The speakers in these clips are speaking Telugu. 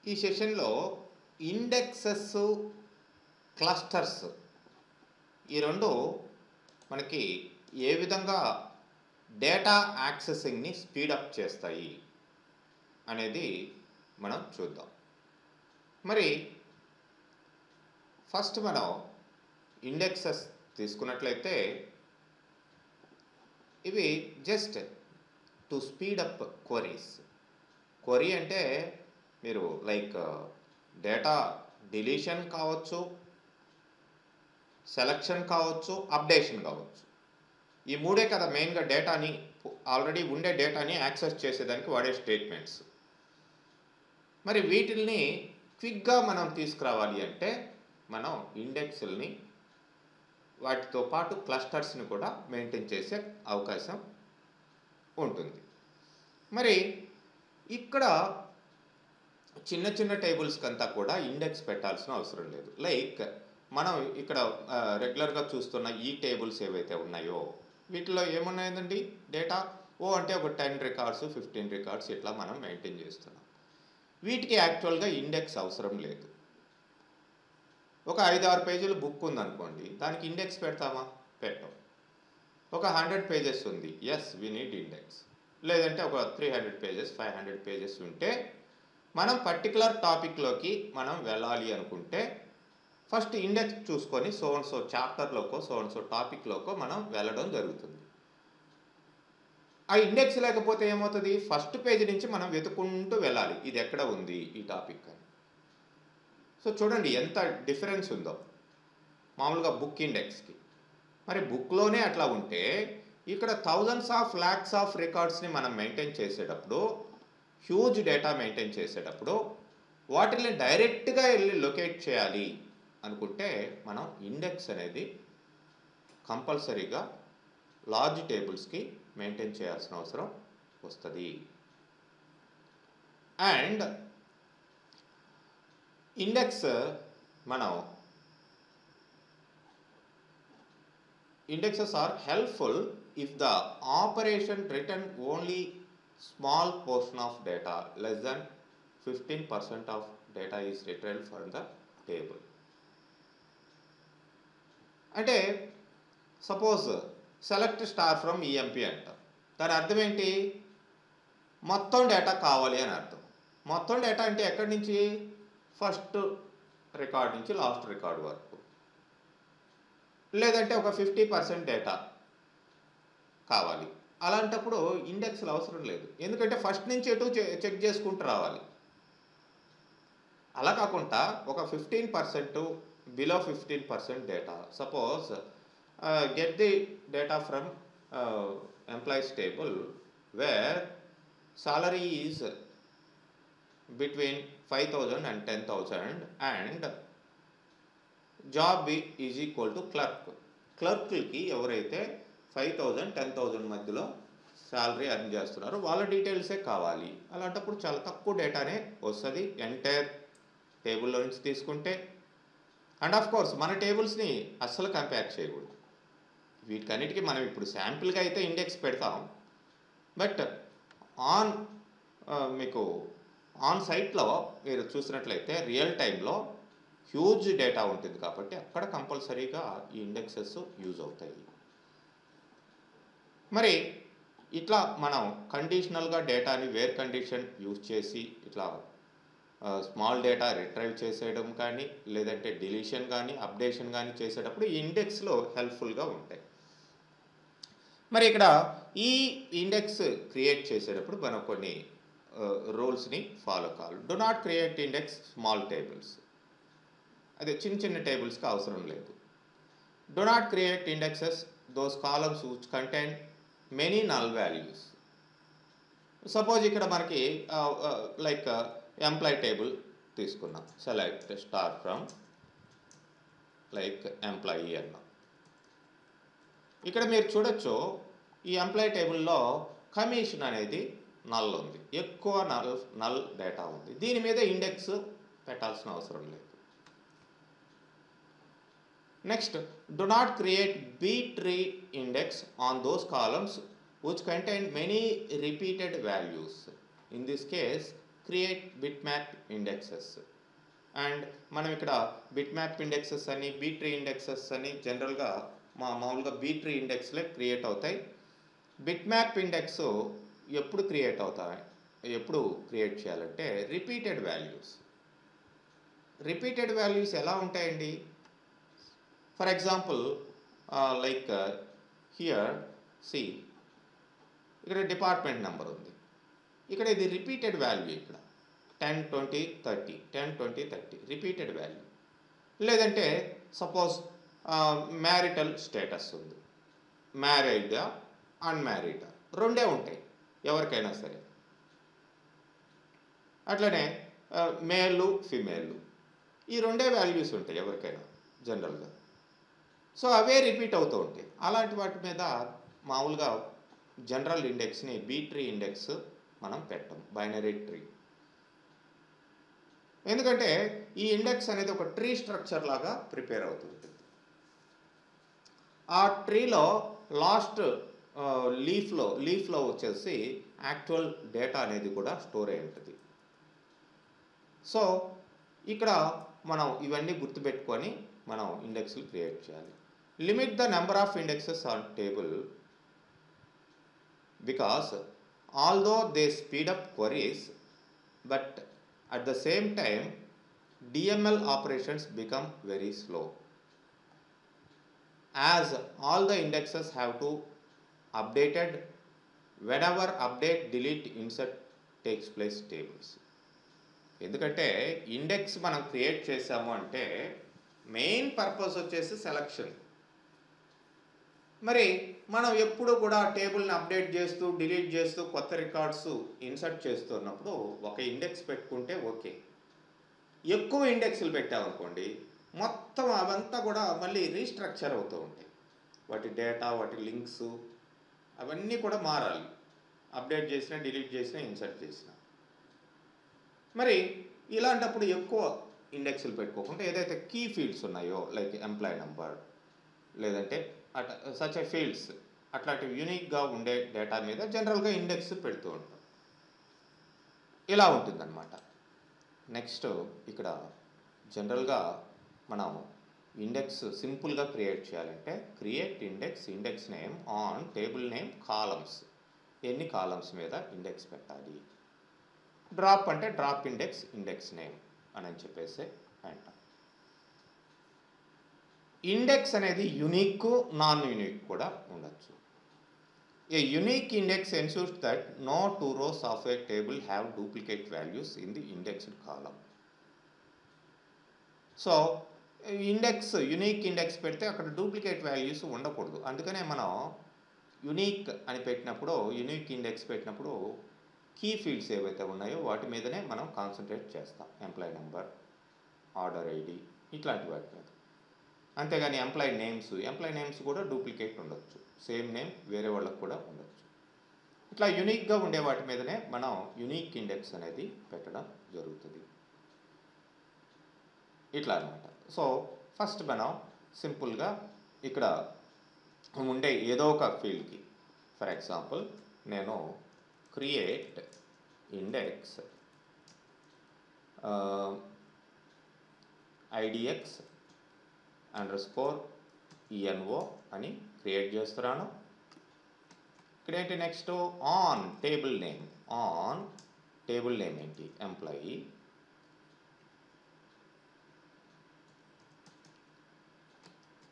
ఈ సెషన్లో ఇండెక్సెస్, క్లస్టర్స్ ఈ రెండు మనకి ఏ విధంగా డేటా యాక్సెసింగ్ని స్పీడప్ చేస్తాయి అనేది మనం చూద్దాం. మరి ఫస్ట్ మనం ఇండెక్సెస్ తీసుకున్నట్లయితే ఇవి just to speed up queries. Query అంటే మీరు లైక్ డేటా డిలీషన్ కావచ్చు, సెలక్షన్ కావచ్చు, అప్డేషన్ కావచ్చు. ఈ మూడే కదా మెయిన్గా డేటాని, ఆల్రెడీ ఉండే డేటాని యాక్సెస్ చేసేదానికి వాడే స్టేట్మెంట్స్. మరి వీటిల్ని క్విక్గా మనం తీసుకురావాలి అంటే మనం ఇండెక్స్ని వాటితో పాటు క్లస్టర్స్ని కూడా మెయింటైన్ చేసే అవకాశం ఉంటుంది. మరి ఇక్కడ చిన్న చిన్న టేబుల్స్కి అంతా కూడా ఇండెక్స్ పెట్టాల్సిన అవసరం లేదు. లైక్ మనం ఇక్కడ రెగ్యులర్గా చూస్తున్న ఈ టేబుల్స్ ఏవైతే ఉన్నాయో వీటిలో ఏమున్నాయండి డేటా అంటే ఒక 10 రికార్డ్స్ 15 రికార్డ్స్ ఇట్లా మనం మెయింటైన్ చేస్తున్నాం. వీటికి యాక్చువల్గా ఇండెక్స్ అవసరం లేదు. ఒక 5-6 పేజీల బుక్ ఉందనుకోండి, దానికి ఇండెక్స్ పెడతామా? పెట్టాం. ఒక 100 పేజెస్ ఉంది, ఎస్ వి నీడ్ ఇండెక్స్. లేదంటే ఒక 300 పేజెస్ 500 పేజెస్ ఉంటే మనం పర్టికులర్ టాపిక్లోకి మనం వెళ్ళాలి అనుకుంటే ఫస్ట్ ఇండెక్స్ చూసుకొని సో చాప్టర్లోకో సో టాపిక్లోకో మనం వెళ్ళడం జరుగుతుంది. ఆ ఇండెక్స్ లేకపోతే ఏమవుతుంది? ఫస్ట్ పేజీ నుంచి మనం వెతుక్కుంటూ వెళ్ళాలి, ఇది ఎక్కడ ఉంది ఈ టాపిక్ అని. సో చూడండి ఎంత డిఫరెన్స్ ఉందో మామూలుగా బుక్ ఇండెక్స్కి. మరి బుక్లోనే అట్లా ఉంటే ఇక్కడ థౌజండ్స్ ఆఫ్ ల్యాక్స్ ఆఫ్ రికార్డ్స్ని మనం మెయింటైన్ చేసేటప్పుడు, హ్యూజ్ డేటా మెయింటైన్ చేసేటప్పుడు వాటిని డైరెక్ట్గా వెళ్ళి లొకేట్ చేయాలి అనుకుంటే మనం ఇండెక్స్ అనేది కంపల్సరీగా లార్జ్ టేబుల్స్కి మెయింటైన్ చేయాల్సిన అవసరం వస్తుంది. అండ్ ఇండెక్స్ మనం indexes are helpful if the operation return only small portion of data, less than 15% of data is returned from the table. అంటే suppose select star from EMP అంటాం. దాని అర్థం ఏంటి? మొత్తం డేటా కావాలి అని అర్థం. మొత్తం డేటా అంటే ఎక్కడి నుంచి? ఫస్ట్ రికార్డ్ నుంచి లాస్ట్ రికార్డ్ వరకు. లేదంటే ఒక 50% డేటా కావాలి. అలాంటప్పుడు ఇండెక్స్లు అవసరం లేదు, ఎందుకంటే ఫస్ట్ నుంచి ఎటు చెక్ చేసుకుంటూ రావాలి. అలా కాకుండా ఒక 15% below 15% data, suppose get the data from employees table where salary is between 5,000 and 10,000 and job is equal to clerk. క్లర్క్కి ఎవరైతే 5,000 10,000 మధ్యలో శాలరీ అర్న్ చేస్తున్నారో వాళ్ళ డీటెయిల్సే కావాలి. అలాంటప్పుడు చాలా తక్కువ డేటానే వస్తుంది ఎంటైర్ టేబుల్లో నుంచి తీసుకుంటే. అండ్ ఆఫ్ కోర్స్ మన టేబుల్స్ని అస్సలు కంపేర్ చేయకూడదు. వీటికన్నిటికీ మనం ఇప్పుడు శాంపిల్గా అయితే ఇండెక్స్ పెడతాం, బట్ మీకు ఆన్ సైట్లో మీరు చూసినట్లయితే రియల్ టైంలో హ్యూజ్ డేటా ఉంటుంది కాబట్టి అక్కడ కంపల్సరీగా ఈ ఇండెక్సెస్ యూజ్ అవుతాయి. మరి ఇట్లా మనం కండిషనల్గా డేటాని వేర్ కండిషన్ యూజ్ చేసి ఇట్లా స్మాల్ డేటా రిట్రైవ్ చేసేయడం కానీ, లేదంటే డిలీషన్ కానీ అప్డేషన్ కానీ చేసేటప్పుడు ఈ ఇండెక్స్లో హెల్ప్ఫుల్గా ఉంటాయి. మరి ఇక్కడ ఈ ఇండెక్స్ క్రియేట్ చేసేటప్పుడు మనం కొన్ని రూల్స్ని ఫాలో కావాలి. Do not create index small tables, అదే చిన్న చిన్న టేబుల్స్కి అవసరం లేదు. Do not create indexes those columns which contain many null values. Suppose ఇక్కడ మనకి లైక్ ఎంప్లాయ్ టేబుల్ తీసుకున్నాం, select star from like employee అన్నాం. ఇక్కడ మీరు చూడొచ్చు ఈ ఎంప్లాయీ టేబుల్లో కమిషన్ అనేది నల్ ఉంది, ఎక్కువ నల్ డేటా ఉంది. దీని మీద ఇండెక్స్ పెట్టాల్సిన అవసరం లేదు. Next, do not create B-tree index on those columns which contain many repeated values. In this case, create bit map indexes. And మనం ఇక్కడ బిట్ మ్యాప్ ఇండెక్సెస్ అని బీ ట్రీ ఇండెక్సెస్ అని జనరల్గా మామూలుగా బీ ట్రీ ఇండెక్స్లే క్రియేట్ అవుతాయి. బిట్ మ్యాప్ ఇండెక్స్ ఎప్పుడు క్రియేట్ అవుతాయి, ఎప్పుడు క్రియేట్ చేయాలంటే రిపీటెడ్ వాల్యూస్ ఎలా ఉంటాయండి? For example like here see, ఇక్కడ డిపార్ట్మెంట్ నెంబర్ ఉంది, ఇక్కడ ఇది రిపీటెడ్ వాల్యూ, ఇక్కడ 10, 20, 30 10, 20, 30 రిపీటెడ్ వాల్యూ. లేదంటే సపోజ్ మ్యారిటల్ స్టేటస్ ఉంది, మ్యారీడా అన్మ్యారీడా రెండే ఉంటాయి ఎవరికైనా సరే. అట్లనే మేలు ఫిమేలు ఈ రెండే వాల్యూస్ ఉంటాయి ఎవరికైనా జనరల్గా. సో అవే రిపీట్ అవుతూ ఉంటాయి. అలాంటి వాటి మీద మామూలుగా జనరల్ ఇండెక్స్ని బీ ట్రీ ఇండెక్స్ మనం పెట్టం, బైనరీ ట్రీ. ఎందుకంటే ఈ ఇండెక్స్ అనేది ఒక ట్రీ స్ట్రక్చర్ లాగా ప్రిపేర్ అవుతుంటుంది. ఆ ట్రీలో లాస్ట్ లీఫ్లో వచ్చేసి యాక్చువల్ డేటా అనేది కూడా స్టోర్ అయి ఉంటుంది. సో ఇక్కడ మనం ఇవన్నీ గుర్తుపెట్టుకొని మనం ఇండెక్స్లు క్రియేట్ చేయాలి. Limit the number of indexes on table because although they speed up queries but at the same time DML operations become very slow as all the indexes have to updated whenever update delete insert takes place tables. ఎందుకంటే ఇండెక్స్ మనం క్రియేట్ చేసాము అంటే మెయిన్ పర్పస్ వచ్చేసి సెలక్షన్. మరి మనం ఎప్పుడు కూడా టేబుల్ని అప్డేట్ చేస్తూ డిలీట్ చేస్తూ కొత్త రికార్డ్స్ ఇన్సర్ట్ చేస్తున్నప్పుడు ఒక ఇండెక్స్ పెట్టుకుంటే ఓకే. ఎక్కువ ఇండెక్స్లు పెట్టామనుకోండి మొత్తం అవంతా కూడా మళ్ళీ రీస్ట్రక్చర్ అవుతూ ఉంటాయి. వాటి డేటా, వాటి లింక్స్ అవన్నీ కూడా మారాలి, అప్డేట్ చేసినా డిలీట్ చేసినా ఇన్సర్ట్ చేసినా. మరి ఇలాంటప్పుడు ఎక్కువ ఇండెక్స్లు పెట్టుకోకుండా ఏదైతే కీ ఫీల్డ్స్ ఉన్నాయో లైక్ ఎంప్లాయీ నెంబర్ లేదంటే సచ్ ఏ ఫీల్డ్స్ అట్లాంటివి యూనిక్గా ఉండే డేటా మీద జనరల్గా ఇండెక్స్ పెడుతూ ఉంటాం. ఇలా ఉంటుందన్నమాట. నెక్స్ట్ ఇక్కడ జనరల్గా మనం ఇండెక్స్ సింపుల్గా క్రియేట్ చేయాలంటే create index name on table name columns. ఎన్ని కాలమ్స్ మీద ఇండెక్స్ పెట్టాలి. డ్రాప్ అంటే డ్రాప్ ఇండెక్స్ నేమ్ అని చెప్పేసి అంటాం. ఇండెక్స్ అనేది యునిక్, నాన్ యునిక్ కూడా ఉండొచ్చు. A unique index ensures that no 2 rows of a table have duplicate values in the indexed column. So unique index పెడితే అక్కడ డూప్లికేట్ వాల్యూస్ ఉండకూడదు. అందుకనే మనం యునిక్ అని పెట్టినప్పుడు, యునిక్ ఇండెక్స్ పెట్టినప్పుడు కీ ఫీల్డ్స్ ఏవైతే ఉన్నాయో వాటి మీదనే మనం కాన్సన్ట్రేట్ చేస్తాం. ఎంప్లాయీ నెంబర్, ఆర్డర్ ఐడి ఇట్లాంటి వాటి మీద. అంతేగాని ఎంప్లాయీ నేమ్స్ కూడా డూప్లికేట్ ఉండొచ్చు, సేమ్ నేమ్ వేరే వాళ్ళకు కూడా ఉండొచ్చు. ఇట్లా యునిక్గా ఉండే వాటి మీదనే మనం యునిక్ ఇండెక్స్ అనేది పెట్టడం జరుగుతుంది. ఇట్లా అనమాట. సో ఫస్ట్ మనం సింపుల్గా ఇక్కడ ఉండే ఏదో ఒక ఫీల్డ్కి, ఫర్ ఎగ్జాంపుల్ నేను క్రియేట్ ఇండెక్స్ IDX _ENO అని క్రియేట్ చేస్తున్నాను. Create next on table name ఏంటి, ఎంప్లాయీ.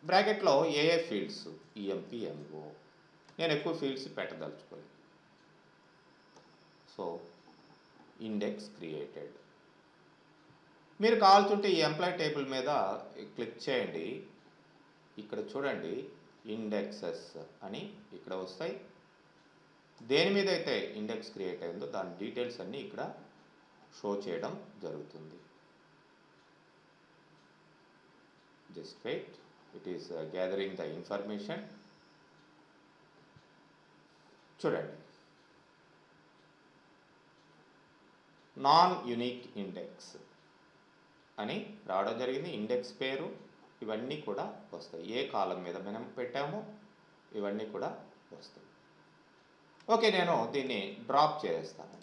బ్రాకెట్లో ఏ ఫీల్డ్స్, EMP_NO. నేను ఎక్కువ ఫీల్డ్స్ పెట్టదలుచుకోలేదు. So index created. మీరు కావాల్సింటే ఈ ఎంప్లాయీ టేబుల్ మీద క్లిక్ చేయండి. ఇక్కడ చూడండి ఇండెక్సెస్ అని ఇక్కడ వస్తాయి. దేని మీద అయితే ఇండెక్స్ క్రియేట్ అయిందో దాని డీటెయిల్స్ అన్నీ ఇక్కడ షో చేయడం జరుగుతుంది. Just wait, it is gathering the information. చూడండి నాన్ యునిక్ ఇండెక్స్ అని రావడం జరిగింది. ఇండెక్స్ పేరు ఇవన్నీ కూడా వస్తాయి. ఏ కాలం మీద మనం పెట్టామో ఇవన్నీ కూడా వస్తాయి. ఓకే, నేను దీన్ని డ్రాప్ చేస్తాను.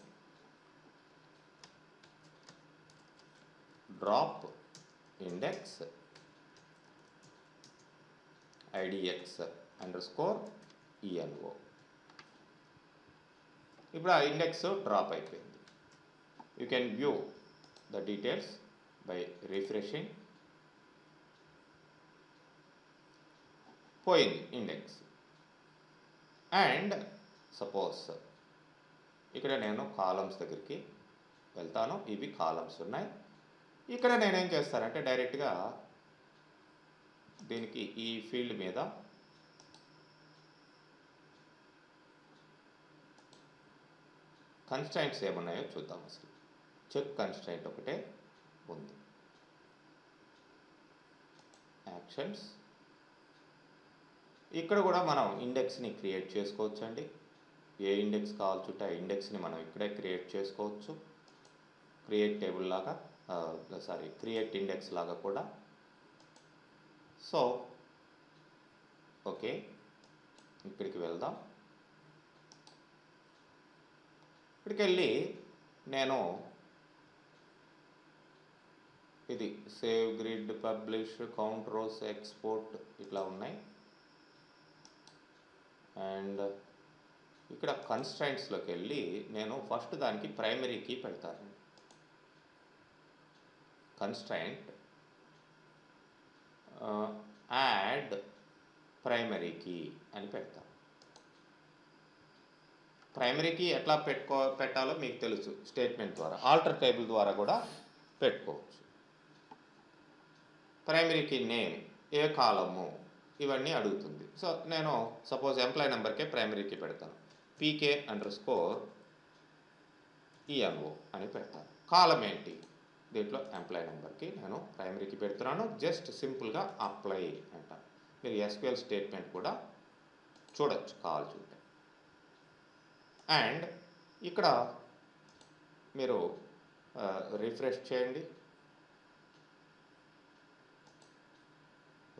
Drop index idx underscore ENO. ఇప్పుడు ఆ ఇండెక్స్ డ్రాప్ అయిపోయింది. You can view the details by refreshing. పోయింది ఇండెక్స్. అండ్ సపోజ్ ఇక్కడ నేను కాలమ్స్ దగ్గరికి వెళ్తాను. ఇవి కాలమ్స్ ఉన్నాయి. ఇక్కడ నేనేం చేస్తానంటే డైరెక్ట్గా దీనికి ఈ ఫీల్డ్ మీద కన్స్ట్రైంట్స్ ఏమున్నాయో చూద్దాం. అసలు చెక్ కన్స్ట్రైంట్ ఒకటే ఉంది. యాక్షన్స్. ఇక్కడ కూడా మనం ఇండెక్స్ని క్రియేట్ చేసుకోవచ్చండి. ఏ ఇండెక్స్ కావాల్సింటే ఆ ఇండెక్స్ని మనం ఇక్కడే క్రియేట్ చేసుకోవచ్చు. క్రియేట్ టేబుల్ లాగా, క్రియేట్ ఇండెక్స్ లాగా కూడా. సో ఓకే, ఇక్కడికి వెళ్దాం. ఇక్కడికి వెళ్ళి నేను ఇది save grid, publish, count rows, export ఇట్లా ఉన్నాయి. అండ్ ఇక్కడ కన్స్ట్రైంట్స్లోకి వెళ్ళి నేను ఫస్ట్ దానికి ప్రైమరీ కీ పెడతాను. కన్స్ట్రైంట్ యాడ్ ప్రైమరీ కీ అని పెడతాను. ప్రైమరీ కీ ఎట్లా పెట్టాలో మీకు తెలుసు. స్టేట్మెంట్ ద్వారా, ఆల్టర్ టేబుల్ ద్వారా కూడా పెట్టుకోవచ్చు. ప్రైమరీ కీ నేమ్, ఏ కాలము, ఇవన్నీ అడుగుతుంది. సో నేను సపోజ్ ఎంప్లాయ్ నెంబర్కే ప్రైమరీ కీ పెడతాను. PK_ENO అని పెడతాను. కాలం ఏంటి? దీంట్లో ఎంప్లాయ్ నెంబర్కి నేను ప్రైమరీ కీ పెడుతున్నాను. జస్ట్ సింపుల్గా అప్లై అంటాను. మీరు SQL స్టేట్మెంట్ కూడా చూడొచ్చు కావాల్సింటే. అండ్ ఇక్కడ మీరు రిఫ్రెష్ చేయండి.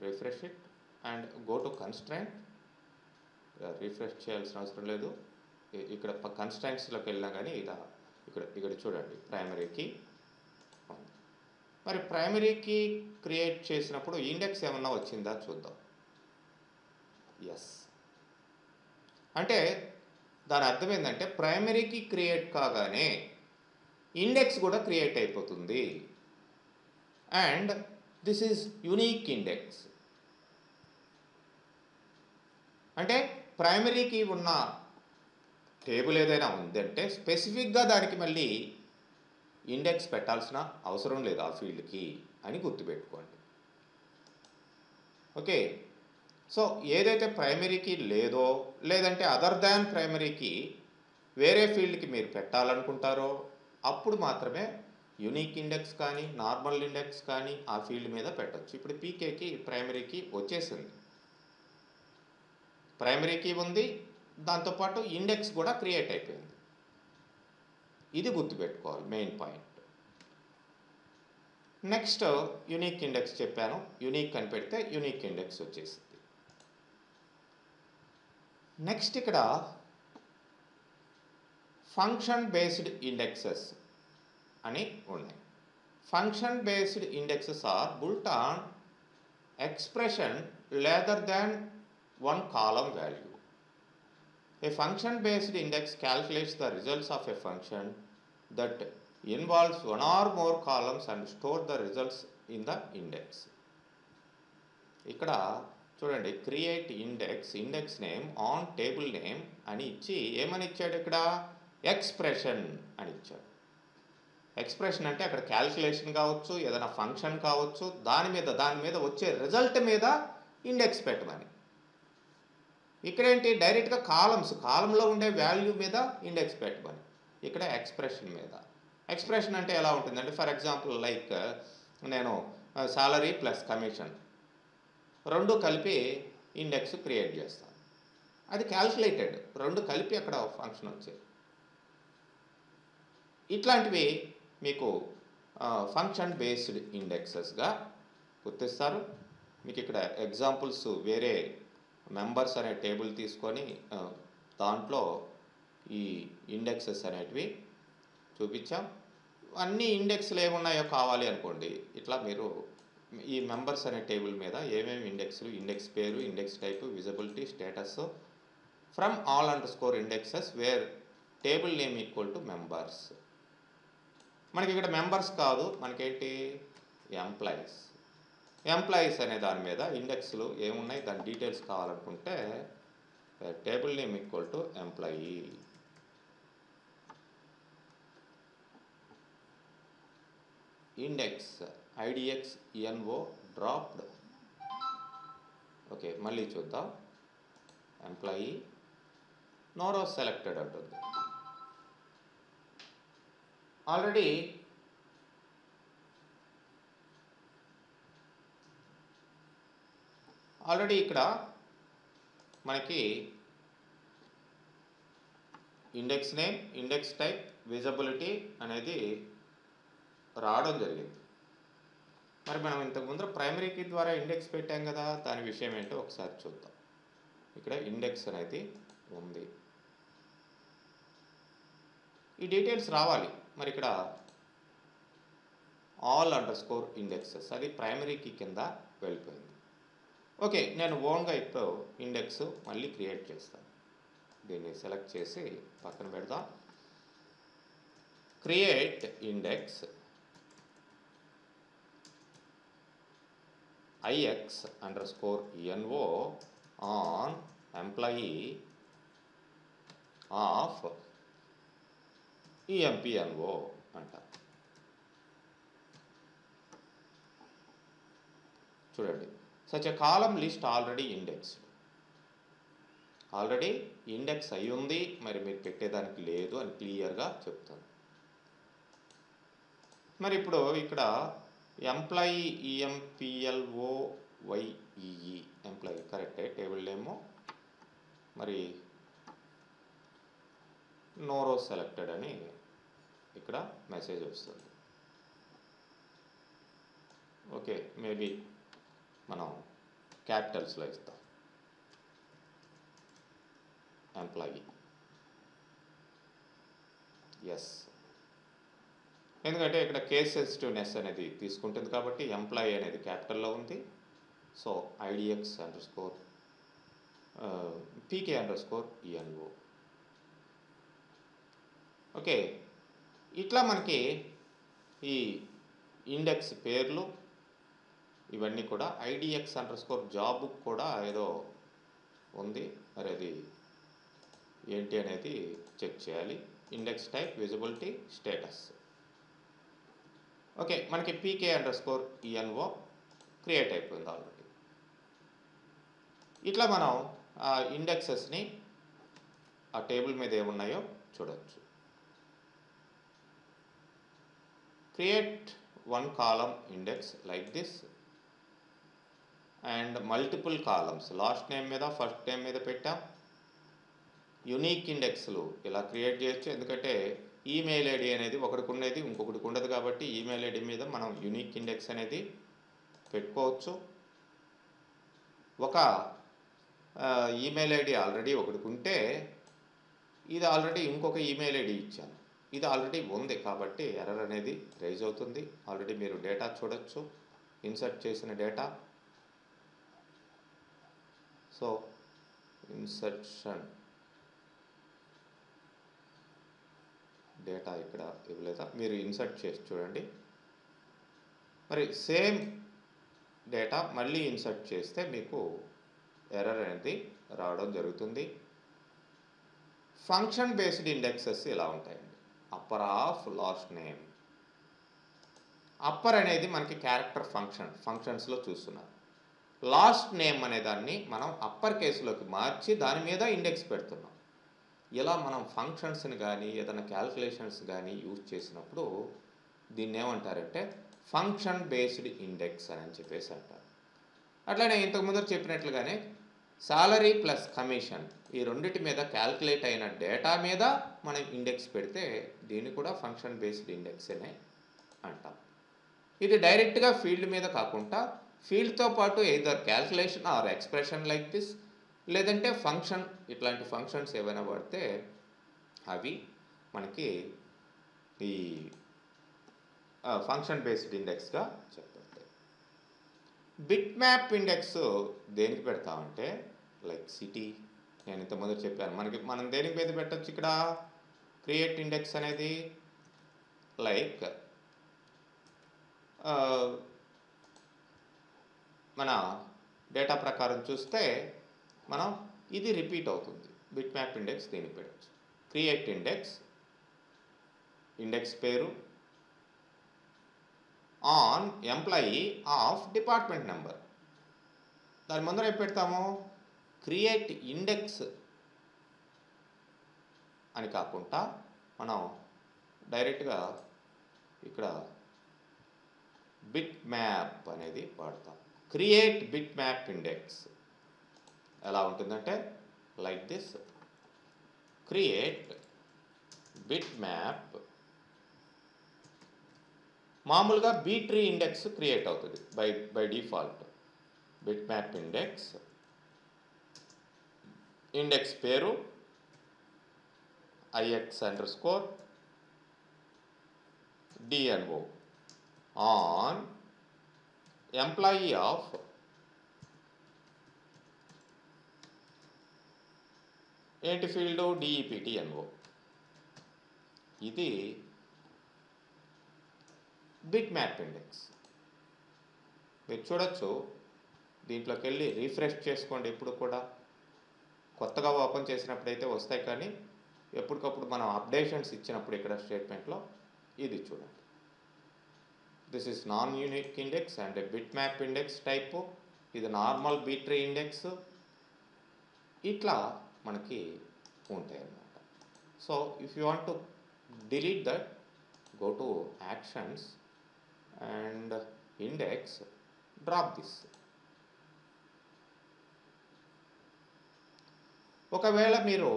Refresh it and go to constraint. Refresh చేయాల్సిన అవసరం లేదు. ఇక్కడ కన్స్ట్రైంట్స్లోకి వెళ్ళినా కానీ ఇక్కడ చూడండి ప్రైమరీ కీ. మరి ప్రైమరీ కీ క్రియేట్ చేసినప్పుడు ఇండెక్స్ ఏమన్నా వచ్చిందా చూద్దాం. ఎస్. అంటే దాని అర్థం ఏంటంటే ప్రైమరీ కీ క్రియేట్ కాగానే ఇండెక్స్ కూడా క్రియేట్ అయిపోతుంది. And this is unique index. అంటే ప్రైమరీ కీ ఉన్న టేబుల్ ఏదైనా ఉందంటే స్పెసిఫిక్గా దానికి మళ్ళీ ఇండెక్స్ పెట్టాల్సిన అవసరం లేదు ఆ ఫీల్డ్కి అని గుర్తుపెట్టుకోండి. ఓకే. సో ఏదైతే ప్రైమరీకి లేదో, లేదంటే అదర్ దాన్ ప్రైమరీకి వేరే ఫీల్డ్కి మీరు పెట్టాలనుకుంటారో అప్పుడు మాత్రమే యూనిక్ ఇండెక్స్ కానీ నార్మల్ ఇండెక్స్ కానీ ఆ ఫీల్డ్ మీద పెట్టచ్చు. ఇప్పుడు పీకేకి ప్రైమరీకి వచ్చేసింది. ప్రైమరీకి ఉంది, దాంతోపాటు ఇండెక్స్ కూడా క్రియేట్ అయిపోయింది. ఇది గుర్తుపెట్టుకోవాలి main point. Next unique index చెప్పాను. యూనిక్ అని పెడితే యూనిక్ ఇండెక్స్ వచ్చేసింది. నెక్స్ట్ ఇక్కడ ఫంక్షన్ బేస్డ్ ఇండెక్సెస్ అని ఉన్నాయి. ఫంక్షన్ బేస్డ్ ఇండెక్సెస్ ఆర్ built on expression rather than one column value. A function based index calculates the results of a function that involves one or more columns and store the results in the index. ఇక్కడ చూడండి, create index name on table name అని ఇచ్చి ఏమని ఇచ్చాడు ఇక్కడ? ఎక్స్ప్రెషన్ అని ఇచ్చాడు. ఎక్స్ప్రెషన్ అంటే అక్కడ క్యాల్కులేషన్ కావచ్చు, ఏదైనా ఫంక్షన్ కావచ్చు, దాని మీద వచ్చే రిజల్ట్ మీద ఇండెక్స్ పెట్టమని. ఇక్కడేంటి డైరెక్ట్గా కాలంలో ఉండే వాల్యూ మీద ఇండెక్స్ పెట్టమని. ఇక్కడ ఎక్స్ప్రెషన్ మీద. ఎక్స్ప్రెషన్ అంటే ఎలా ఉంటుందంటే ఫర్ ఎగ్జాంపుల్ లైక్ నేను సాలరీ ప్లస్ కమిషన్ రెండు కలిపి ఇండెక్స్ క్రియేట్ చేస్తాను. అది క్యాల్కులేటెడ్, రెండు కలిపి అక్కడ ఫంక్షన్ వచ్చేది. ఇట్లాంటివి మీకు ఫంక్షన్ బేస్డ్ ఇండెక్సెస్గా గుర్తిస్తారు. మీకు ఇక్కడ ఎగ్జాంపుల్స్ వేరే మెంబర్స్ అనే టేబుల్ తీసుకొని దాంట్లో ఈ ఇండెక్సెస్ అనేటివి చూపించాం. అన్ని ఇండెక్స్లు ఏమున్నాయో కావాలి అనుకోండి, ఇట్లా మీరు ఈ మెంబర్స్ అనే టేబుల్ మీద ఏమేమి ఇండెక్స్లు, ఇండెక్స్ పేరు, index type, visibility, status from all underscore indexes where table name equal to members. మనకి ఇక్కడ మెంబర్స్ కాదు, మనకేంటి ఎంప్లాయీస్. ఎంప్లాయీస్ అనే దాని మీద ఇండెక్స్లు ఏమున్నాయి, దాని డీటెయిల్స్ కావాలనుకుంటే table name equal to employee. Index IDX NO dropped. Okay, మళ్ళీ చూద్దాం. ఎంప్లాయీ నో రో సెలెక్టెడ్ అంటుంది. ఆల్రెడీ ఇక్కడ మనకి index name, index type, visibility అనేది రావడం జరిగింది. మరి మనం ఇంతకుముందు ప్రైమరీ కీ ద్వారా ఇండెక్స్ పెట్టాం కదా, దాని విషయం ఏంటో ఒకసారి చూద్దాం. ఇక్కడ ఇండెక్స్ అనేది ఉంది, ఈ డీటెయిల్స్ రావాలి. మరి ఇక్కడ ఆల్ అండర్స్కోర్ ఇండెక్సెస్ అది ప్రైమరీ కీ కింద వెళ్ళిపోయింది. ఓకే, నేను ఓన్గా ఇప్పుడు ఇండెక్స్ మళ్ళీ క్రియేట్ చేస్తాను. దీన్ని సెలెక్ట్ చేసి పక్కన పెడదాం. Create index IX underscore NO on employee of EMPNO అంటారు. చూడండి, such a column list already indexed. Already index అయి ఉంది, మరి మీరు పెట్టేదానికి లేదు అని క్లియర్గా చెప్తాను. మరి ఇప్పుడు ఇక్కడ ఎంప్లాయీ EMPLOYEE ఎంప్లాయీ కరెక్టే, టేబుల్ నేమో మరి నో రో సెలెక్టెడ్ అని ఇక్కడ మెసేజ్ వస్తుంది. ఓకే, మేబీ మనం క్యాపిటల్స్లో ఇస్తాం ఎంప్లాయీ. ఎస్, ఎందుకంటే ఇక్కడ కేస్ సెన్సిటివ్నెస్ అనేది తీసుకుంటుంది కాబట్టి ఎంప్లాయీ అనేది క్యాపిటల్లో ఉంది. సో ఐడిఎక్స్ అండర్స్కోర్ పీకే అండర్స్కోర్ ENO. ఓకే, ఇట్లా మనకి ఈ ఇండెక్స్ పేర్లు ఇవన్నీ కూడా ఐడిఎక్స్ అండర్స్కోర్ జాబ్ కూడా ఏదో ఉంది, మరి అది ఏంటి అనేది చెక్ చేయాలి. Index type, visibility, status. Okay, మనకి పీకే అండర్స్కోర్ ENO క్రియేట్ అయిపోయింది ఆల్రెడీ. ఇట్లా మనం ఆ ఇండెక్సెస్ని ఆ టేబుల్ మీద ఏమున్నాయో చూడవచ్చు. Create one column index like this and multiple columns. Last name మీద ఫస్ట్ నేమ్ మీద పెట్టాం. యునీక్ ఇండెక్స్లు ఇలా క్రియేట్ చేయొచ్చు, ఎందుకంటే ఈమెయిల్ ఐడి అనేది ఒకటికి ఉండేది ఇంకొకటికి ఉండదు కాబట్టి ఈమెయిల్ ఐడి మీద మనం యునీక్ ఇండెక్స్ అనేది పెట్టుకోవచ్చు. ఒక ఈమెయిల్ ఐడి ఆల్రెడీ ఒకటికి ఉంటే ఇది ఆల్రెడీ ఇంకొక ఈమెయిల్ ఐడి ఇచ్చాను, ఇది ఆల్రెడీ ఉంది కాబట్టి ఎర్రర్ అనేది రైజ్ అవుతుంది. ఆల్రెడీ మీరు డేటా చూడొచ్చు, ఇన్సర్ట్ చేసిన డేటా. సో ఇన్సర్షన్ డేటా ఇక్కడ ఇవ్వలేదా, మీరు ఇన్సర్ట్ చేసి చూడండి. మరి సేమ్ డేటా మళ్ళీ ఇన్సర్ట్ చేస్తే మీకు ఎర్రర్ అనేది రావడం జరుగుతుంది. ఫంక్షన్ బేస్డ్ ఇండెక్సెస్ ఇలా ఉంటాయండి. Upper of last name. Upper అనేది మనకి క్యారెక్టర్ ఫంక్షన్స్లో చూస్తున్నారు. లాస్ట్ నేమ్ అనే దాన్ని మనం అప్పర్ కేసులోకి మార్చి దాని మీద ఇండెక్స్ పెడుతున్నాం. ఇలా మనం ఫంక్షన్స్ని కానీ ఏదైనా క్యాల్కులేషన్స్ కానీ యూజ్ చేసినప్పుడు దీన్ని ఏమంటారంటే ఫంక్షన్ బేస్డ్ ఇండెక్స్ అని చెప్పేసి అంటారు. అట్లానే ఇంతకుముందు చెప్పినట్లుగానే సాలరీ ప్లస్ కమిషన్ ఈ రెండింటి మీద క్యాల్కులేట్ అయిన డేటా మీద మనం ఇండెక్స్ పెడితే దీన్ని కూడా ఫంక్షన్ బేస్డ్ ఇండెక్స్ అనే అంటాం. ఇది డైరెక్ట్గా ఫీల్డ్ మీద కాకుండా ఫీల్డ్తో పాటు either calculation are expression like this, లేదంటే ఫంక్షన్, ఇట్లాంటి ఫంక్షన్స్ ఏవైనా పడితే అవి మనకి ఈ ఫంక్షన్ బేస్డ్ ఇండెక్స్గా చెప్పండి. బిట్ మ్యాప్ ఇండెక్స్ దేనికి పెడతామంటే లైక్ సిటీ, నేను ఇంతకుముందు చెప్పాను, మనం దేనికి మీద పెట్టచ్చు ఇక్కడ క్రియేట్ ఇండెక్స్ అనేది లైక్ మన డేటా ప్రకారం చూస్తే మనం ఇది రిపీట్ అవుతుంది. బిట్ మ్యాప్ ఇండెక్స్ దీనికి పెట్టచ్చు. క్రియేట్ ఇండెక్స్, ఇండెక్స్ పేరు on employee of department number. దాని ముందర ఏం పెడతాము, క్రియేట్ ఇండెక్స్ అని కాకుండా మనం డైరెక్ట్గా ఇక్కడ బిట్ మ్యాప్ అనేది వాడతాం. క్రియేట్ బిట్ మ్యాప్ ఇండెక్స్ ఎలా ఉంటుందంటే like this, create bit map. మామూలుగా B-tree ఇండెక్స్ క్రియేట్ అవుతుంది by default. Bit map index, index పేరు IX_DNO ఆన్ ఎంప్లాయీ ఆఫ్ ఏంటి ఫీల్డ్ DEPTNO. ఇది బిట్ మ్యాప్ ఇండెక్స్. మీరు చూడొచ్చు, దీంట్లోకి వెళ్ళి రీఫ్రెష్ చేసుకోండి. ఎప్పుడు కూడా కొత్తగా ఓపెన్ చేసినప్పుడైతే వస్తాయి, కానీ ఎప్పటికప్పుడు మనం అప్డేషన్స్ ఇచ్చినప్పుడు ఇక్కడ స్టేట్మెంట్లో ఇది చూడండి. This is non unique index and bit map index type. ఇది నార్మల్ B-tree ఇండెక్స్. ఇట్లా మనకి ఉంటాయి అన్నమాట. So if you want to delete that, go to actions and index, drop this. ఒకవేళ మీరు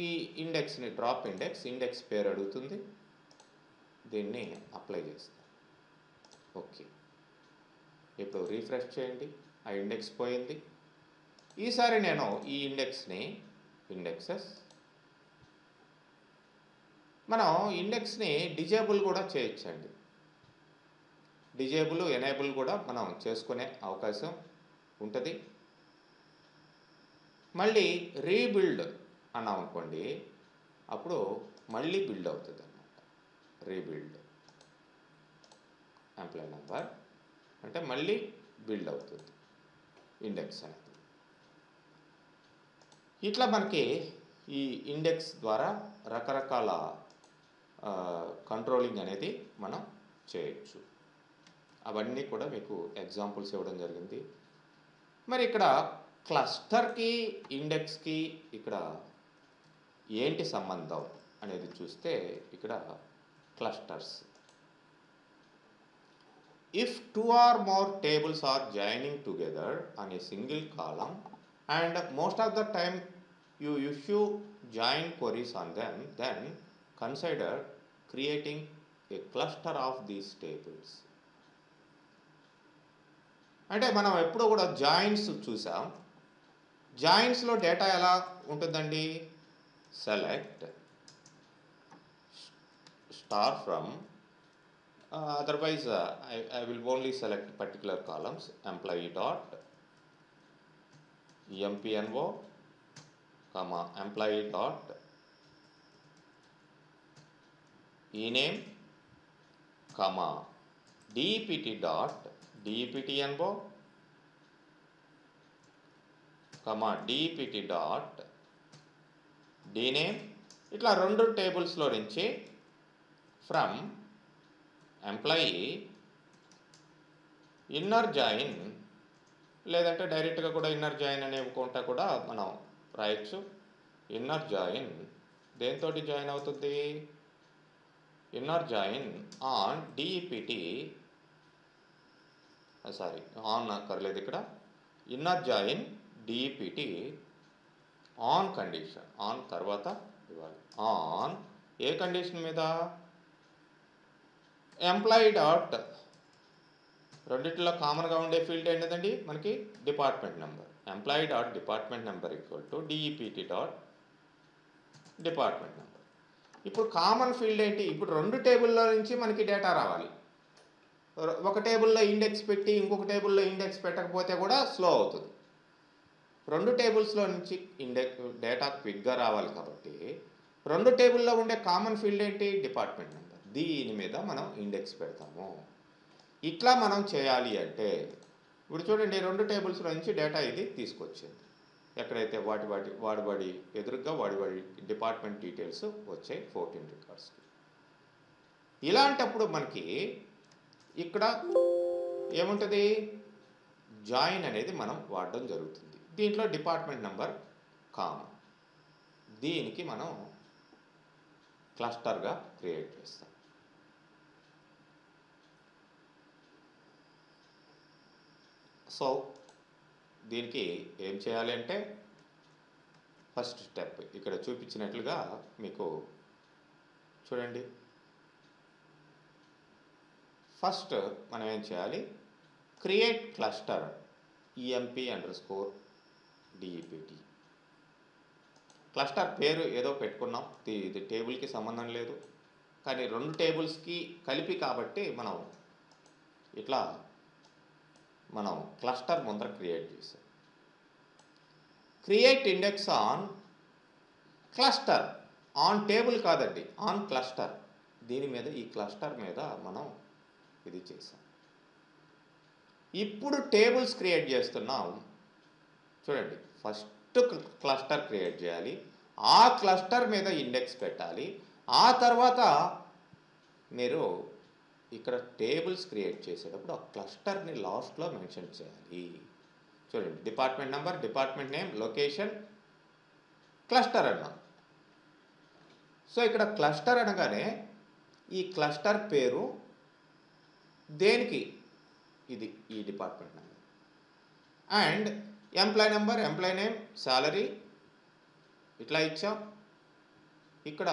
ఈ ఇండెక్స్ని డ్రాప్ ఇండెక్స్ పేరు అడుగుతుంది, దీన్ని అప్లై చేస్తాం. ఓకే, ఇప్పుడు రీఫ్రెష్ చేయండి, ఆ ఇండెక్స్ పోయింది. ఈసారి నేను ఈ ఇండెక్సెస్ మనం ఇండెక్స్ని డిజేబుల్ కూడా చేయొచ్చండి. డిజేబుల్, ఎనేబుల్ కూడా మనం చేసుకునే అవకాశం ఉంటుంది. మళ్ళీ రీబిల్డ్ అన్నాం అనుకోండి, అప్పుడు మళ్ళీ బిల్డ్ అవుతుంది అన్నమాట. రీబిల్డ్ ఎంప్లాయీ నెంబర్ అంటే మళ్ళీ బిల్డ్ అవుతుంది ఇండెక్స్ అనేది. ఇట్లా మనకి ఈ ఇండెక్స్ ద్వారా రకరకాల కంట్రోలింగ్ అనేది మనం చేయొచ్చు. అవన్నీ కూడా మీకు ఎగ్జాంపుల్స్ ఇవ్వడం జరిగింది. మరి ఇక్కడ క్లస్టర్కి ఇండెక్స్కి ఇక్కడ ఏంటి సంబంధం అనేది చూస్తే, ఇక్కడ clusters, if 2 or more tables are joining together on a single column and most of the time you issue join queries on them, then consider creating a cluster of these tables. అంటే మనం ఎప్పుడు కూడా జాయిన్స్ చూసాం. జాయిన్స్లో డేటా ఎలా ఉంటుందండి, select star from, otherwise I will only select particular columns, employee dot empno comma employee dot ename comma dept dot deptnbo comma dept dot dname. ఇట్లా రెండు టేబుల్స్లో నుంచి ఫ్రమ్ ఎంప్లాయీ ఇన్నర్ జాయిన్, లేదంటే డైరెక్ట్గా కూడా ఇన్నర్ జాయిన్ అనే కొంట కూడా మనం రాయొచ్చు. ఇన్నర్ జాయిన్ దేంతో జాయిన్ అవుతుంది, inner join on DEPT, sorry on అక్కర్లేదు ఇక్కడ, inner join DEPT on condition, on తర్వాత ఇవ్వాలి. ఆన్ ఏ కండిషన్ మీద, ఎంప్లాయీ డాట్ రెండిట్లో కామన్గా ఉండే ఫీల్డ్ ఏంటండి మనకి department number. Employee dot department number equal to DEPT dot department number. ఇప్పుడు కామన్ ఫీల్డ్ ఏంటి, ఇప్పుడు రెండు టేబుల్లో నుంచి మనకి డేటా రావాలి. ఒక టేబుల్లో ఇండెక్స్ పెట్టి ఇంకొక టేబుల్లో ఇండెక్స్ పెట్టకపోతే కూడా స్లో అవుతుంది. రెండు టేబుల్స్లో నుంచి డేటా క్విక్గా రావాలి కాబట్టి రెండు టేబుల్లో ఉండే కామన్ ఫీల్డ్ ఏంటి? Department number. దీని మీద మనం ఇండెక్స్ పెడతాము. ఇట్లా మనం చేయాలి అంటే ఇప్పుడు చూడండి, రెండు టేబుల్స్లో నుంచి డేటా ఇది తీసుకొచ్చింది. ఎక్కడైతే వాడి ఎదురుగా వాడి డిపార్ట్మెంట్ డీటెయిల్స్ వచ్చాయి 14 రికార్డ్స్కి. ఇలాంటప్పుడు మనకి ఇక్కడ ఏముంటుంది? జాయిన్ అనేది మనం వాడడం జరుగుతుంది. దీంట్లో డిపార్ట్మెంట్ నెంబర్ కామన్. దీనికి మనం క్లస్టర్గా క్రియేట్ చేస్తాం. సో దీనికి ఏం చేయాలి అంటే ఫస్ట్ స్టెప్ ఇక్కడ చూపించినట్లుగా మీకు చూడండి. ఫస్ట్ మనం ఏం చేయాలి? Create cluster emp_dept. క్లస్టర్ పేరు ఏదో పెట్టుకున్నాం, ఇది టేబుల్కి సంబంధం లేదు, కానీ రెండు టేబుల్స్కి కలిపి కాబట్టి మనం క్లస్టర్ ముందర క్రియేట్ చేసాం. Create index on cluster, on table కాదండి, ఆన్ క్లస్టర్. దీని మీద ఈ క్లస్టర్ మీద మనం ఇది చేసాం. ఇప్పుడు టేబుల్స్ క్రియేట్ చేస్తున్నాం. చూడండి, ఫస్ట్ క్లస్టర్ క్రియేట్ చేయాలి, ఆ క్లస్టర్ మీద ఇండెక్స్ పెట్టాలి, ఆ తర్వాత మీరు ఇక్కడ టేబుల్స్ క్రియేట్ చేసేటప్పుడు ఆ క్లస్టర్ని లాస్ట్లో మెన్షన్ చేయాలి. చూడండి, department number, department name, location, cluster అన్నాం. సో ఇక్కడ క్లస్టర్ అనగానే ఈ క్లస్టర్ పేరు దేనికి? ఇది ఈ department number. And employee number, employee name, salary ఇట్లా ఇచ్చాం. ఇక్కడ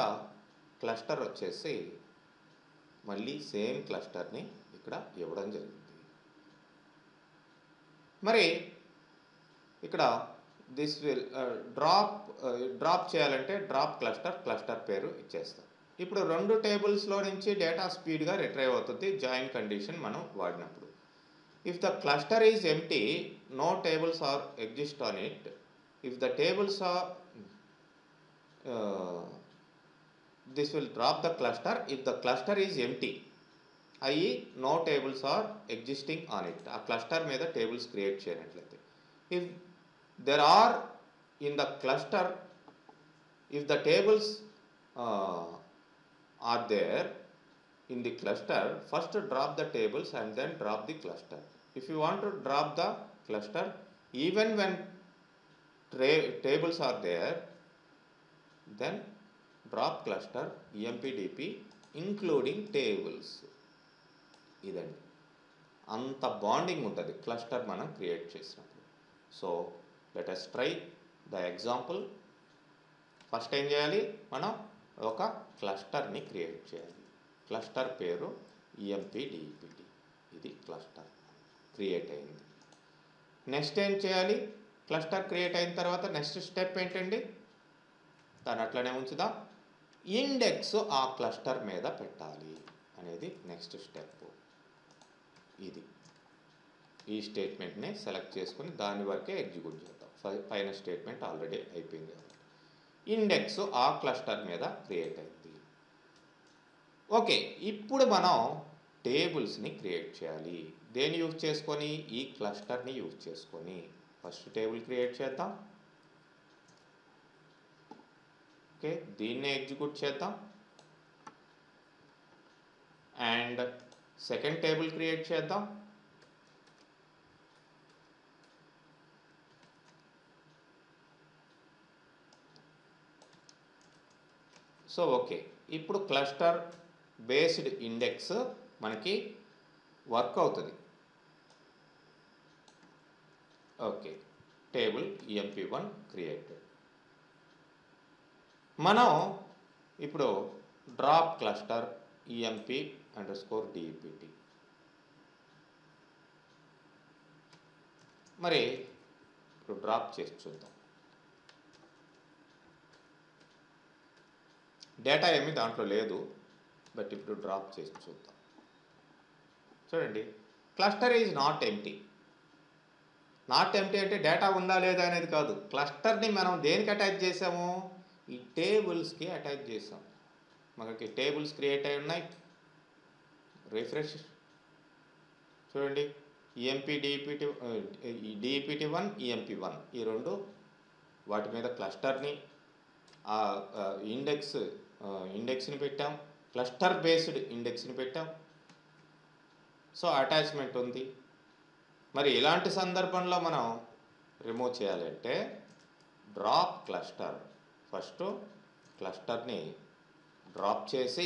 క్లస్టర్ వచ్చేసి మళ్ళీ సేమ్ క్లస్టర్ని ఇక్కడ ఇవ్వడం జరిగింది. మరి ఇక్కడ దిస్ విల్ డ్రాప్ చేయాలంటే డ్రాప్ క్లస్టర్ పేరు ఇచ్చేస్తాం. ఇప్పుడు రెండు టేబుల్స్లో నుంచి డేటా స్పీడ్గా రిట్రైవ్ అవుతుంది జాయిన్ కండిషన్ మనం వాడినప్పుడు. If the cluster is empty, no tables are exist on it. If the tables are this will drop the cluster if the cluster is empty, i.e. no tables are existing on it. ఆ క్లస్టర్ మీద టేబుల్స్ క్రియేట్ చేయనట్లయితే, if there are in the cluster, if the tables are there in the cluster, first drop the tables and then drop the cluster. If you want to drop the cluster even when tables are there, then drop cluster empdp including tables. ఇదండి, అంత బాండింగ్ ఉంటుంది క్లస్టర్ మనం క్రియేట్ చేసినప్పుడు. So let us try the example. First ఏం చేయాలి? మనం ఒక క్లస్టర్ని క్రియేట్ చేయాలి. క్లస్టర్ పేరు empdpt. ఇది క్లస్టర్ క్రియేట్ అయింది. నెక్స్ట్ ఏం చేయాలి? క్లస్టర్ క్రియేట్ అయిన తర్వాత నెక్స్ట్ స్టెప్ ఏంటండి? దాని అట్లనే ఉంచుదాం. ఇండెక్స్ ఆ క్లస్టర్ మీద పెట్టాలి అనేది నెక్స్ట్ స్టెప్. ఇది ఈ స్టేట్మెంట్ని సెలెక్ట్ చేసుకుని దాని వరకే ఎగ్జిక్యూట్ చేద్దాం. పైన స్టేట్మెంట్ ఆల్రెడీ అయిపోయింది కాబట్టి ఇండెక్స్ ఆ క్లస్టర్ మీద క్రియేట్ అయింది. ఓకే, ఇప్పుడు మనం టేబుల్స్ని క్రియేట్ చేయాలి. దేన్ని యూజ్ చేసుకొని? ఈ క్లస్టర్ని యూజ్ చేసుకొని ఫస్ట్ టేబుల్ క్రియేట్ చేద్దాం. ఓకే, దీన్నే ఎగ్జిక్యూట్ చేద్దాం. అండ్ సెకండ్ టేబుల్ క్రియేట్ చేద్దాం. సో ఓకే, ఇప్పుడు క్లస్టర్ బేస్డ్ ఇండెక్స్ మనకి వర్క్ అవుతుంది. Okay, table emp1 created. మనం ఇప్పుడు డ్రాప్ క్లస్టర్ emp_dept. మరి ఇప్పుడు డ్రాప్ చేసి చూద్దాం. డేటా ఏమీ దాంట్లో లేదు, బట్ ఇప్పుడు డ్రాప్ చేసి చూద్దాం. చూడండి, cluster is not empty. Not empty అంటే డేటా ఉందా లేదా అనేది కాదు. క్లస్టర్ని మనం దేనికి అటాచ్ చేసాము? ఈ టేబుల్స్కి అటాచ్ చేసాం. మనకి టేబుల్స్ క్రియేట్ అయి ఉన్నాయి. రిఫ్రెష్ చూడండి, ఈఎంపీ డిఈపిటి, డిఈపిటి1, ఈఎంపీ1 ఈ రెండు, వాటి మీద క్లస్టర్ని ఇండెక్స్ని పెట్టాం, క్లస్టర్ బేస్డ్ ఇండెక్స్ని పెట్టాం. సో అటాచ్మెంట్ ఉంది. మరి ఇలాంటి సందర్భంలో మనం రిమూవ్ చేయాలంటే డ్రాప్ క్లస్టర్, ఫస్ట్ క్లస్టర్ని డ్రాప్ చేసి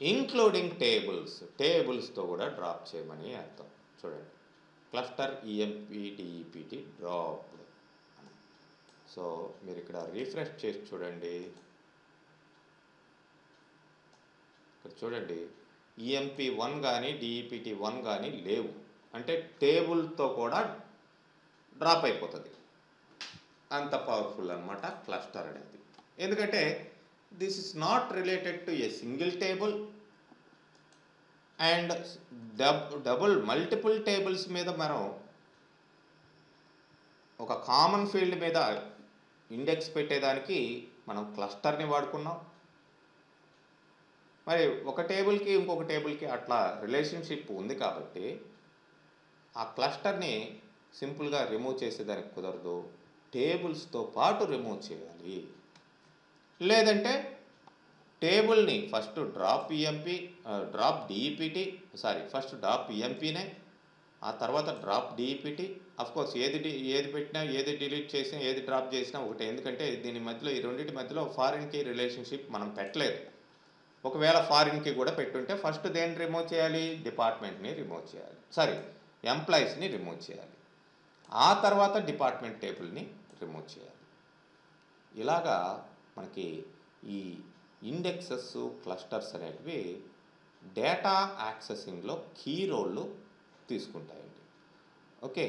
ఇంక్లూడింగ్ టేబుల్స్తో కూడా డ్రాప్ చేయమని అర్థం. చూడండి, cluster EMP DEPT drop. So మీరు ఇక్కడ రిఫ్రెష్ చేసి చూడండి, ఇక్కడ చూడంండి ఈఎంపీ1 కానీ డిఈపిటి1 కానీ లేవు. అంటే టేబుల్తో కూడా డ్రాప్ అయిపోతుంది. అంత పవర్ఫుల్ అనమాట క్లస్టర్ అనేది. ఎందుకంటే this is not related to a single table and multiple tables మీద మనం ఒక కామన్ ఫీల్డ్ మీద ఇండెక్స్ పెట్టేదానికి మనం క్లస్టర్ని వాడుకున్నాం. మరి ఒక టేబుల్కి ఇంకొక టేబుల్కి అట్లా రిలేషన్షిప్ ఉంది కాబట్టి ఆ క్లస్టర్ని సింపుల్గా రిమూవ్ చేసేదానికి కుదరదు. టేబుల్స్తో పాటు రిమూవ్ చేయాలి. లేదంటే టేబుల్ని ఫస్ట్ డ్రాప్ ఈఎంపీనే, ఆ తర్వాత డ్రాప్ డిఈపిటి. అఫ్కోర్స్ ఏది పెట్టినా, ఏది డిలీట్ చేసినా, ఏది డ్రాప్ చేసినా ఒకటే. ఎందుకంటే దీని మధ్యలో, ఈ రెండింటి మధ్యలో ఫారిన్కి రిలేషన్షిప్ మనం పెట్టలేదు. ఒకవేళ ఫారిన్కి కూడా పెట్టుంటే ఫస్ట్ దేన్ని రిమూవ్ చేయాలి? డిపార్ట్మెంట్ని రిమూవ్ చేయాలి, ఎంప్లాయీస్ని రిమూవ్ చేయాలి. ఆ తర్వాత డిపార్ట్మెంట్ టేబుల్ని రిమూవ్ చేయాలి. ఇలాగా మనకి ఈ ఇండెక్సెస్, క్లస్టర్స్ అనేటివి డేటా యాక్సెసింగ్లో కీ రోల్ తీసుకుంటాయండి. ఓకే.